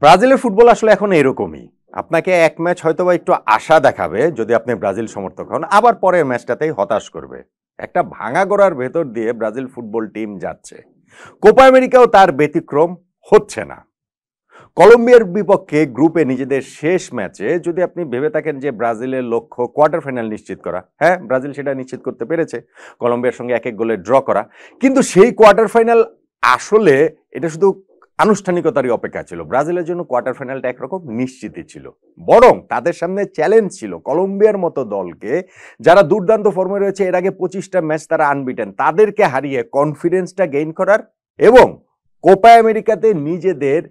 ব্রাজিলের ফুটবল আসলে এখন এরকমই। আপনাকে এক ম্যাচ হয়তোবা একটু আশা দেখাবে যদি আপনি ব্রাজিল সমর্থক হন, আবার পরের ম্যাচটাতেই হতাশ করবে। একটা ভাঙা গোড়ার ভেতর দিয়ে ব্রাজিল ফুটবল টিম যাচ্ছে। কোপা আমেরিকাও তার ব্যতিক্রম হচ্ছে না। কলম্বিয়ার বিপক্ষে গ্রুপে নিজেদের শেষ ম্যাচে যদি আপনি ভেবে থাকেন যে ব্রাজিলের লক্ষ্য কোয়ার্টার ফাইনাল নিশ্চিত করা, হ্যাঁ ব্রাজিল সেটা নিশ্চিত করতে পেরেছে, কলম্বিয়ার সঙ্গে এক এক গোলে ড্র করা। কিন্তু সেই কোয়ার্টার ফাইনাল আসলে এটা শুধু আনুষ্ঠানিকতারই অপেক্ষা ছিল। ব্রাজিলের জন্য কোয়ার্টার ফাইনালটা একরকম নিশ্চিতই ছিল, বরং তাদের সামনে চ্যালেঞ্জ ছিল কলম্বিয়ার মতো দলকে, যারা দুর্দান্ত ফর্মে রয়েছে, এর আগে 25টা ম্যাচ তারা আনবিটেন, তাদেরকে হারিয়ে কনফিডেন্সটা গেইন করার এবং কোপা আমেরিকাতে নিজেদের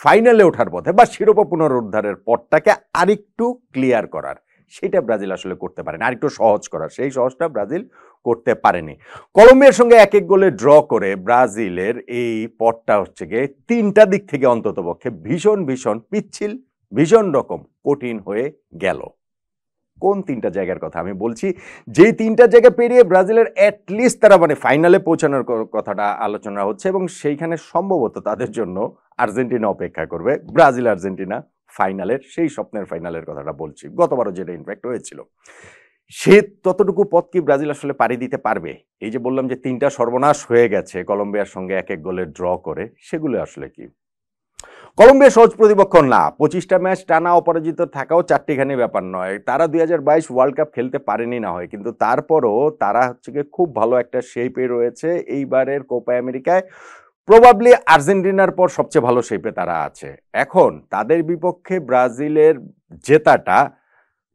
ফাইনালে ওঠার পথে বা শিরোপা পুনরুদ্ধারের পথটাকে আরেকটু ক্লিয়ার করার। সেটা ব্রাজিল আসলে করতে পারেনি, আরেকটু সহজ করার, সেই সহজটা ব্রাজিল করতে পারেনি। কলম্বিয়ার সঙ্গে এক এক গোলে ড্র করে ব্রাজিলের এই পথটা হচ্ছে গিয়ে তিনটা দিক থেকে অন্তত পক্ষে ভীষণ ভীষণ পিচ্ছিল, ভীষণ রকম কঠিন হয়ে গেল। কোন তিনটা জায়গার কথা আমি বলছি? যেই তিনটা জায়গা পেরিয়ে ব্রাজিলের অ্যাটলিস্ট তারা ফাইনালে পৌঁছানোর কথাটা আলোচনা হচ্ছে, এবং সেইখানে সম্ভবত তাদের জন্য আর্জেন্টিনা অপেক্ষা করবে। ব্রাজিল আর্জেন্টিনা ফাইনালের, সেই স্বপ্নের ফাইনালের কথাটা বলছি, গতবারও যেটা ইনফ্যাক্ট হয়েছিল। সে ততটুকু পথ কি ব্রাজিল আসলে পাড়ি দিতে পারবে? এই যে বললাম যে তিনটা সর্বনাশ হয়ে গেছে কলম্বিয়ার সঙ্গে এক এক গোলে ড্র করে, সেগুলো আসলে কি? কলম্বিয়া সহজ প্রতিপক্ষ না। 25টা ম্যাচ টানা অপরাজিত থাকাও চারটিখানি ব্যাপার নয়। তারা 2022 ওয়ার্ল্ড কাপ খেলতে পারেনি না হয়, কিন্তু তারপরও তারা হচ্ছে গিয়ে খুব ভালো একটা শেপে রয়েছে। এইবারের কোপা আমেরিকায় প্রবাবলি আর্জেন্টিনার পর সবচেয়ে ভালো শেপে তারা আছে। এখন তাদের বিপক্ষে ব্রাজিলের জেতাটা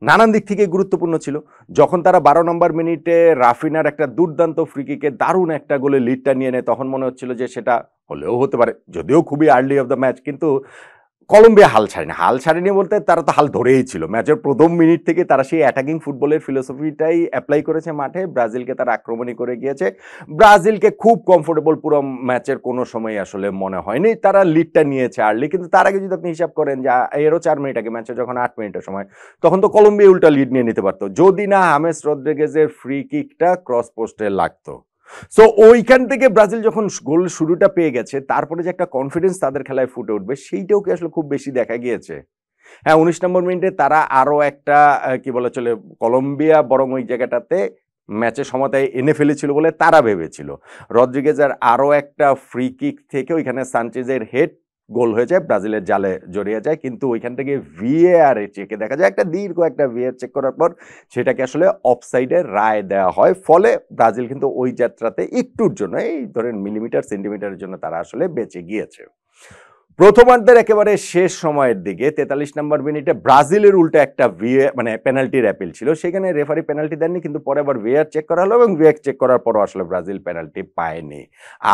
নানান দিক থেকে গুরুত্বপূর্ণ ছিল। যখন তারা 12 নম্বর মিনিটে রাফিনার একটা দুর্দান্ত ফ্রিকিকে দারুণ একটা গোলে লিডটা নিয়ে নেয়, তখন মনে হচ্ছিল যে সেটা হলেও হতে পারে, যদিও খুবই আর্লি অফ দ্য ম্যাচ। কিন্তু কলম্বিয়া হাল ছাড়েনি। হাল ছাড়েনি বলতে তারা তো হাল ধরেই ছিল। ম্যাচের প্রথম মিনিট থেকে তারা সেই অ্যাটাকিং ফুটবলের ফিলোসফিটাই অ্যাপ্লাই করেছে মাঠে। ব্রাজিলকে তারা আক্রমণই করে গিয়েছে। ব্রাজিলকে খুব কমফোর্টেবল পুরো ম্যাচের কোনো সময় আসলে মনে হয়নি। তারা লিডটা নিয়েছে আর্লি, কিন্তু তার আগে যদি আপনি হিসাব করেন যে এরও 4 মিনিট আগে ম্যাচে যখন 8 মিনিটের সময়, তখন তো কলম্বিয়া উল্টা লিড নিয়ে নিতে পারতো যদি না হামেস রদ্রিগেজের ফ্রি কিকটা ক্রস পোস্টে লাগতো। সো ওইখান থেকে ব্রাজিল যখন গোল শুরুটা পেয়ে গেছে, তারপরে যে একটা কনফিডেন্স তাদের খেলায় ফুটে উঠবে, সেইটাও কি আসলে খুব বেশি দেখা গিয়েছে? হ্যাঁ, 19 নম্বর মিনিটে তারা আরো একটা কি বলা চলে, কলম্বিয়া বরং ওই জায়গাটাতে ম্যাচে সমতায় এনে ফেলেছিল বলে তারা ভেবেছিল। রদ্রিগেজের আরো একটা ফ্রি কিক থেকে ওইখানে সানচেজের হেড গোল হয়ে যায়, ব্রাজিলের জালে জড়িয়ে যায়। কিন্তু ওইখান থেকে ভিএআর চেকে দেখা যায়, একটা দীর্ঘ একটা ভিএআর চেক করার পর সেটাকে আসলে অফসাইডের রায় দেওয়া হয়। ফলে ব্রাজিল কিন্তু ওই যাত্রাতে একটুর জন্য, এই ধরেন মিলিমিটার সেন্টিমিটারের জন্য তারা আসলে বেঁচে গিয়েছে। প্রথমার্ধের একেবারে শেষ সময়ের দিকে 43 নম্বর মিনিটে ব্রাজিলের উল্টো একটা পেনাল্টির অ্যাপিল ছিল। সেখানে রেফারি পেনাল্টি দেননি, কিন্তু পরে আবার ভিআর চেক করা হলো এবং ভিআর চেক করার পরও আসলে ব্রাজিল পেনাল্টি পায়নি।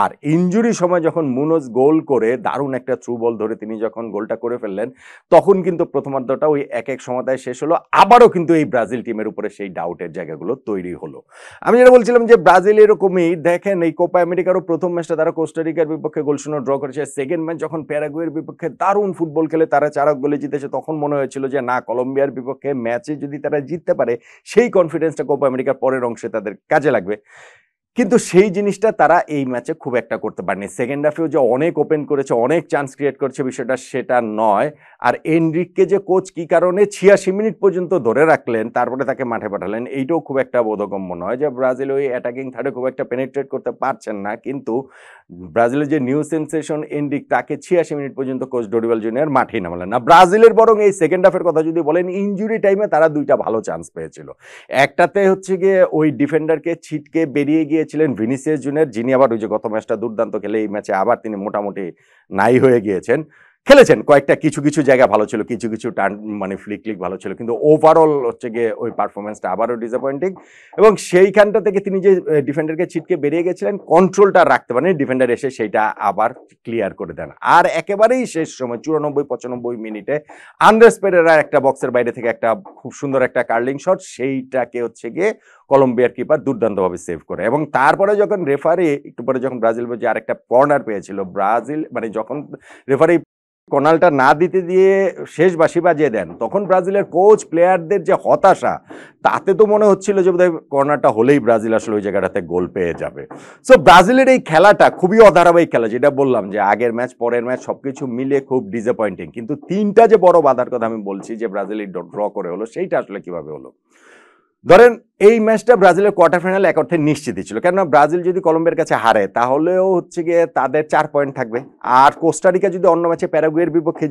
আর ইনজুরি সময় যখন মুনোজ গোল করে দারুণ একটা থ্রু বল ধরে তিনি যখন গোলটা করে ফেললেন, তখন কিন্তু প্রথমার্ধটা ওই এক এক সমতায় শেষ হলো। আবারও কিন্তু এই ব্রাজিল টিমের উপরে সেই ডাউটের জায়গাগুলো তৈরি হলো। আমি যেটা বলছিলাম যে ব্রাজিল এরকমই, দেখেন এই কোপা আমেরিকারও প্রথম ম্যাচটা তারা কোস্টারিকার বিপক্ষে গোল শূন্য ড্র করেছে। সেকেন্ড ম্যাচ যখন প্যারাগুয়ের বিপক্ষে দারুণ ফুটবল খেলে তারা 4 গোলে জিতেছে, তখন মনে হয়েছিল যে না, কলম্বিয়ার বিপক্ষে ম্যাচে যদি তারা জিততে পারে, সেই কনফিডেন্সটা কোপা আমেরিকার পরের অংশে তাদের কাজে লাগবে। কিন্তু সেই জিনিসটা তারা এই ম্যাচে খুব একটা করতে পারেনি। সেকেন্ড হাফেও যে অনেক ওপেন করেছে, অনেক চান্স ক্রিয়েট করেছে, বিষয়টা সেটা নয়। আর এনরিককে যে কোচ কি কারণে 86 মিনিট পর্যন্ত ধরে রাখলেন, তারপরে তাকে মাঠে পাঠালেন, এইটাও খুব একটা বোধগম্য নয়। যে ব্রাজিল ওই অ্যাটাকিং থার্ডে খুব একটা পেনিট্রেট করতে পারছেন না, কিন্তু ব্রাজিলের যে নিউ সেন্সেশন এনরিক, তাকে 86 মিনিট পর্যন্ত কোচ ডোরিবাল জুনিয়র মাঠেই নামালেন না। ব্রাজিলের বরং এই সেকেন্ড হাফের কথা যদি বলেন, ইনজুরি টাইমে তারা দুইটা ভালো চান্স পেয়েছিল। একটাতে হচ্ছে গিয়ে ওই ডিফেন্ডারকে ছিটকে বেরিয়ে গিয়েছিলেন ভিনিসিয়াস জুনিয়র, যিনি আবার ওই যে গত ম্যাচটা দুর্দান্ত খেলে এই ম্যাচে আবার তিনি মোটামুটি নাই হয়ে গিয়েছেন। খেলেছেন কয়েকটা, কিছু কিছু জায়গা ভালো ছিল, কিছু কিছু টার্ন ফ্লিক ভালো ছিল, কিন্তু ওভারঅল হচ্ছে গিয়ে ওই পারফরমেন্সটা আবারও ডিসঅ্যাপয়েন্টিং। এবং সেইখানটা থেকে তিনি যে ডিফেন্ডারকে ছিটকে বেরিয়ে গেছিলেন, কন্ট্রোলটা রাখতে পারেন, ডিফেন্ডার এসে সেইটা আবার ক্লিয়ার করে দেন। আর একেবারেই শেষ সময় 94-95 মিনিটে আন্দ্রেস পেরেরার একটা বক্সের বাইরে থেকে একটা খুব সুন্দর একটা কার্লিং শট, সেইটাকে হচ্ছে গিয়ে কলম্বিয়ার কিপার দুর্দান্তভাবে সেভ করে। এবং তারপরে যখন রেফারি একটু পরে যখন ব্রাজিল আরেকটা কর্নার পেয়েছিল, ব্রাজিল যখন রেফারি কর্নারটা না দিতে দিয়ে শেষ বাঁশি বাজিয়ে দেন, তখন ব্রাজিলের কোচ প্লেয়ারদের যে হতাশা, তাতে তো মনে হচ্ছিল যে বোধহয় কর্নারটা হলেই ব্রাজিল আসলে ওই জায়গাটাতে গোল পেয়ে যাবে। সো ব্রাজিলের এই খেলাটা খুবই অধারাবাহিক খেলা, যেটা বললাম যে আগের ম্যাচ পরের ম্যাচ সবকিছু মিলে খুব ডিসঅ্যাপয়েন্টিং। কিন্তু তিনটা যে বড় বাধার কথা আমি বলছি যে ব্রাজিল ড্র করে হলো, সেইটা আসলে কিভাবে হলো? ধরেন এই ম্যাচটা ব্রাজিলের কোয়ার্টার ফাইনাল এক অর্থে নিশ্চিতই ছিল, কেননা ব্রাজিল যদি কলম্বিয়ার কাছে হারে তাহলেও হচ্ছে গিয়ে তাদের 4 পয়েন্ট থাকবে, আর কোস্টারিকা যদি অন্য ম্যাচে প্যারাগুয়ের বিপক্ষে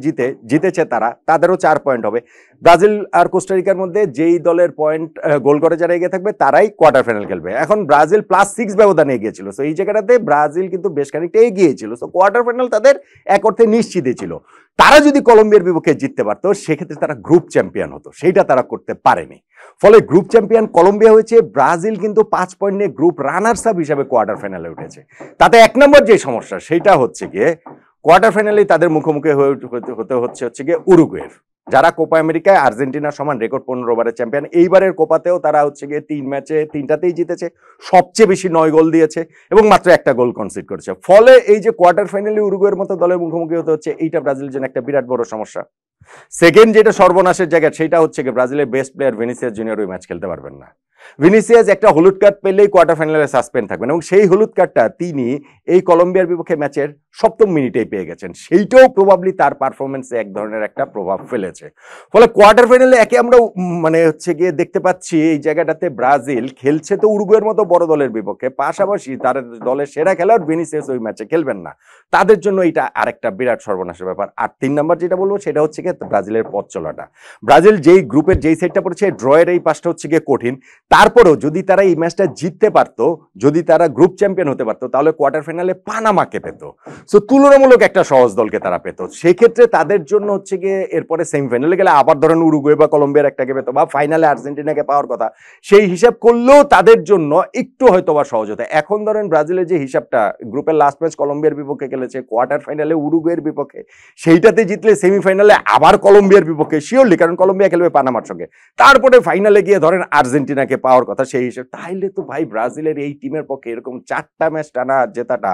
জিতেছে তাদেরও 4 পয়েন্ট হবে। ব্রাজিল আর কোস্টারিকার মধ্যে যেই দলের পয়েন্ট গোল করে যারা এগিয়ে থাকবে তারাই কোয়ার্টার ফাইনাল খেলবে। এখন ব্রাজিল +6 ব্যবধানে এগিয়েছিল, সো এই জায়গাটাতে ব্রাজিল কিন্তু বেশ খানিকটা এগিয়েছিল, সো কোয়ার্টার ফাইনাল তাদের এক অর্থে নিশ্চিতই ছিল। তারা যদি কলম্বিয়ার বিপক্ষে জিততে পারতো সেক্ষেত্রে তারা গ্রুপ চ্যাম্পিয়ন হতো, সেইটা তারা করতে পারেনি। ফলে গ্রুপ চ্যাম্পিয়ন কলম্বিয়া হয়েছে, ব্রাজিল কিন্তু 5 পয়েন্ট নিয়ে গ্রুপ রানার্স আপ হিসাবে কোয়ার্টার ফাইনালে উঠেছে। তাতে এক নম্বর যে সমস্যা সেটা হচ্ছে গিয়ে কোয়ার্টার ফাইনালে তাদের মুখোমুখি হতে হচ্ছে গিয়ে উরুগুয়ের, যারা কোপা আমেরিকায় আর্জেন্টিনার সমান রেকর্ড 15 বারের চ্যাম্পিয়ন। এইবারের কোপাতেও তারা হচ্ছে গিয়ে 3 ম্যাচে 3টাতেই জিতেছে, সবচেয়ে বেশি 9 গোল দিয়েছে এবং মাত্র একটা গোল কনসিড করেছে। ফলে এই যে কোয়ার্টার ফাইনালে উরুগুয়ের মতো দলের মুখোমুখি হতে হচ্ছে, এইটা ব্রাজিলের জন্য একটা বিরাট বড় সমস্যা। সেকেন্ড যেটা সর্বনাশের জায়গা সেটা হচ্ছে গিয়ে ব্রাজিলের বেস্ট প্লেয়ার ভিনিসিয়াস জুনিয়র ওই ম্যাচ খেলতে পারবেন না। ভিনিসিয়াস একটা হলুদ কার্ড পেলেই কোয়ার্টার ফাইনালে সাসপেন্ড থাকবেন, এবং সেই হলুদ কার্ডটা তিনি এই কলম্বিয়ার বিপক্ষে ম্যাচের 7ম মিনিটেই পেয়ে গেছেন। সেইটাও প্রবাবলি তার পারফরমেন্সে এক ধরনের একটা প্রভাব ফেলেছে। ফলে কোয়ার্টার ফাইনালে একে আমরা মানে হচ্ছে গিয়ে দেখতে পাচ্ছি এই জায়গাটাতে ব্রাজিল খেলছে তো উরুগুয়ের মতো বড় দলের বিপক্ষে, পাশাপাশি তার দলের সেরা খেলোয়াড় ভিনিসিয়াস ওই ম্যাচে খেলবেন না। তাদের জন্য এটা আরেকটা বিরাট সর্বনাশের ব্যাপার। আর 3 নম্বর যেটা বলবো সেটা হচ্ছে গিয়ে ব্রাজিলের পথ চলাটা। ব্রাজিল যেই গ্রুপের যেই সেটটা পড়েছে, ড্রয়ের এই পাশটা হচ্ছে গিয়ে কঠিন। তারপরেও যদি তারা এই ম্যাচটা জিততে পারতো, যদি তারা গ্রুপ চ্যাম্পিয়ন হতে পারতো, তাহলে কোয়ার্টার ফাইনালে পানামাকে পেত। সো তুলনামূলক একটা সহজ দলকে তারা পেত। সেক্ষেত্রে তাদের জন্য হচ্ছে গিয়ে এরপরে সেমিফাইনালে গেলে আবার ধরেন উরুগুয়ে বা কলম্বিয়ার একটাকে পেত, বা ফাইনালে আর্জেন্টিনাকে পাওয়ার কথা, সেই হিসাব করলেও তাদের জন্য একটু হয়তো বা সহজ হতো। এখন ধরেন ব্রাজিলের যে হিসাবটা, গ্রুপের লাস্ট ম্যাচ কলম্বিয়ার বিপক্ষে খেলেছে, কোয়ার্টার ফাইনালে উরুগুয়ের বিপক্ষে, সেইটাতে জিতলে সেমিফাইনালে আবার কলম্বিয়ার বিপক্ষে শিওরলি, কারণ কলম্বিয়া খেলবে পানামার সঙ্গে, তারপরে ফাইনালে গিয়ে ধরেন আর্জেন্টিনাকে পাওয়ার কথা সেই হিসেবে। তাইলে তো ভাই ব্রাজিলের এই টিমের পক্ষে এরকম 4টা ম্যাচ টানা জেতাটা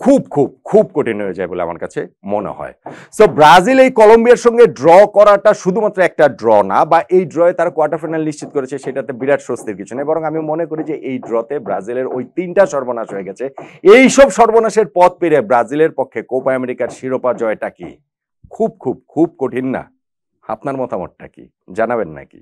খুব খুব খুব কঠিন হয়ে যায় বলে আমার কাছে মনে হয়। সো ব্রাজিল এই কলম্বিয়ার সঙ্গে ড্র করাটা শুধুমাত্র একটা ড্র না, বা এই ড্রয়ে তারা কোয়ার্টার ফাইনাল নিশ্চিত করেছে, সেটাতে বিরাট স্বস্তির কিছু নেই। বরং আমি মনে করি যে এই ড্রতে ব্রাজিলের ওই 3টা সর্বনাশ হয়ে গেছে। এইসব সর্বনাশের পথ পেরে ব্রাজিলের পক্ষে কোপা আমেরিকার শিরোপা জয়টা কি খুব খুব খুব কঠিন না? আপনার মতামতটা কি জানাবেন নাকি?